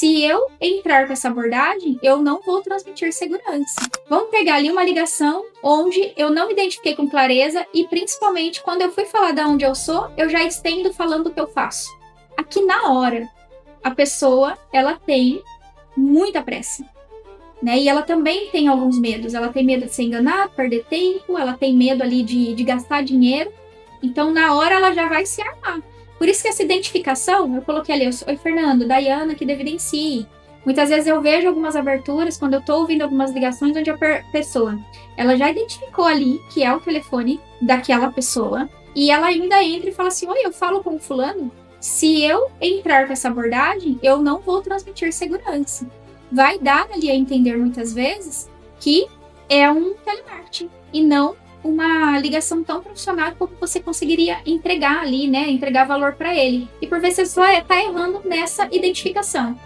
Se eu entrar com essa abordagem, eu não vou transmitir segurança. Vamos pegar ali uma ligação onde eu não me identifiquei com clareza e, principalmente, quando eu fui falar de onde eu sou, eu já estendo falando o que eu faço. Aqui na hora, a pessoa, ela tem muita pressa, né? E ela também tem alguns medos. Ela tem medo de ser enganada, perder tempo, ela tem medo ali de gastar dinheiro. Então, na hora, ela já vai se armar. Por isso que essa identificação, eu coloquei ali, oi, Fernando, Dayana, que evidencie. Muitas vezes eu vejo algumas aberturas, quando eu tô ouvindo algumas ligações, onde a pessoa, ela já identificou ali que é o telefone daquela pessoa, e ela ainda entra e fala assim, oi, eu falo com o fulano. Se eu entrar com essa abordagem, eu não vou transmitir segurança. Vai dar ali a entender muitas vezes que é um telemarketing e não uma ligação tão profissional como você conseguiria entregar ali, né? Entregar valor para ele. E por vezes você só tá errando nessa identificação.